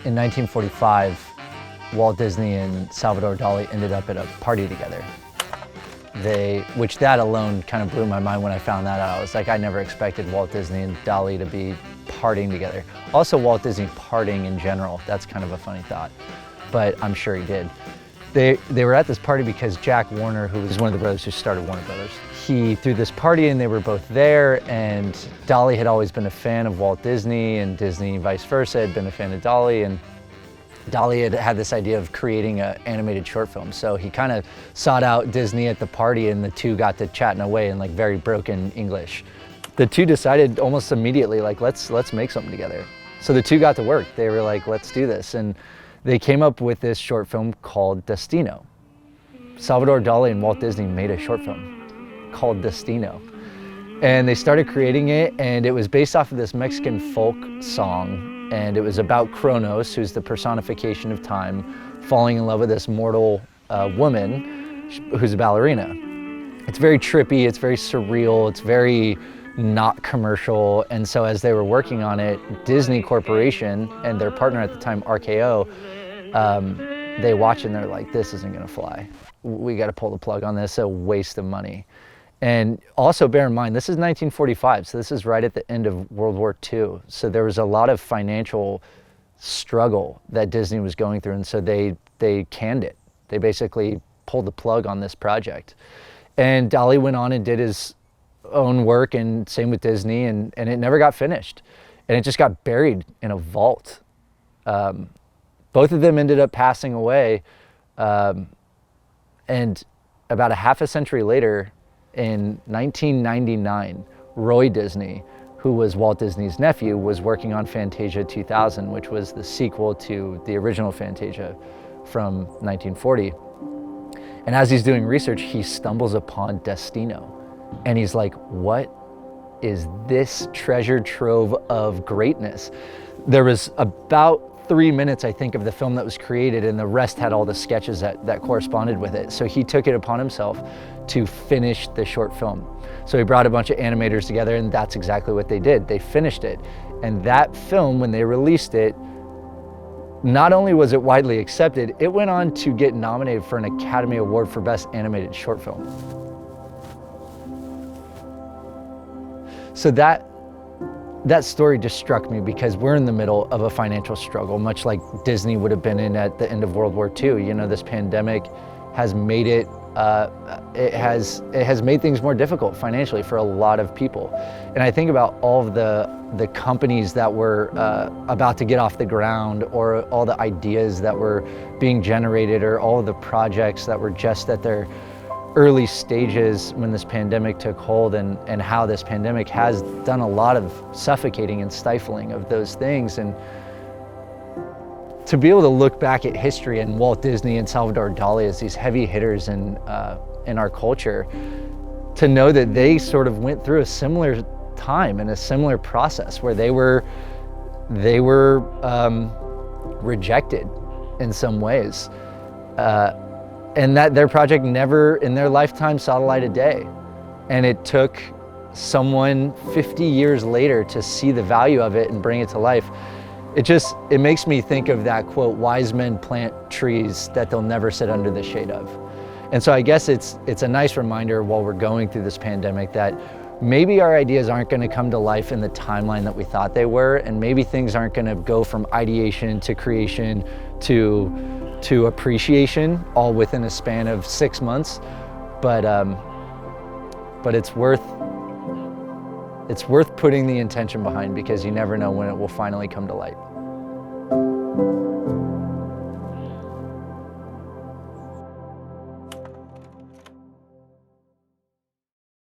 In 1945, Walt Disney and Salvador Dali ended up at a party together. Which that alone kind of blew my mind when I found that out. I was like, I never expected Walt Disney and Dali to be partying together. Also Walt Disney partying in general, that's kind of a funny thought, but I'm sure he did. They were at this party because Jack Warner, who was one of the brothers who started Warner Brothers, he threw this party and they were both there, and Dali had always been a fan of Walt Disney, and Disney vice versa had been a fan of Dali, and Dali had this idea of creating an animated short film. So he kind of sought out Disney at the party, and the two got to chatting away in like very broken English. The two decided almost immediately, like, let's make something together. So the two got to work. They were like, let's do this. And they came up with this short film called Destino. Salvador Dali and Walt Disney made a short film called Destino. And they started creating it, and it was based off of this Mexican folk song, and it was about Kronos, who's the personification of time, falling in love with this mortal woman who's a ballerina. It's very trippy, it's very surreal, it's very not commercial, and so as they were working on it, Disney Corporation and their partner at the time, RKO, they watch and they're like, this isn't gonna fly. We gotta pull the plug on this, a waste of money. And also bear in mind, this is 1945, so this is right at the end of World War II. So there was a lot of financial struggle that Disney was going through, and so they canned it. They basically pulled the plug on this project. And Dali went on and did his own work, and same with Disney, and it never got finished. And it just got buried in a vault. Both of them ended up passing away, and about a half a century later, in 1999, Roy Disney, who was Walt Disney's nephew, was working on Fantasia 2000, which was the sequel to the original Fantasia from 1940. And as he's doing research, he stumbles upon Destino. And he's like, what is this treasure trove of greatness? There was about 3 minutes, I think, of the film that was created, and the rest had all the sketches that corresponded with it. So he took it upon himself to finish the short film. So he brought a bunch of animators together, and that's exactly what they did. They finished it. And that film, when they released it, not only was it widely accepted, it went on to get nominated for an Academy Award for Best Animated Short Film. So that story just struck me because we're in the middle of a financial struggle, much like Disney would have been in at the end of World War II. You know, this pandemic has made it has made things more difficult financially for a lot of people. And I think about all of the companies that were about to get off the ground, or all the ideas that were being generated, or all of the projects that were just at their early stages when this pandemic took hold, and how this pandemic has done a lot of suffocating and stifling of those things. And to be able to look back at history and Walt Disney and Salvador Dali as these heavy hitters in our culture, to know that they sort of went through a similar time and a similar process where they were rejected in some ways. And that their project never in their lifetime saw the light of day. And it took someone 50 years later to see the value of it and bring it to life. It makes me think of that quote, wise men plant trees that they'll never sit under the shade of. And so I guess it's a nice reminder while we're going through this pandemic that maybe our ideas aren't going to come to life in the timeline that we thought they were, and maybe things aren't going to go from ideation to creation to appreciation all within a span of 6 months, but it's worth putting the intention behind, because you never know when it will finally come to light.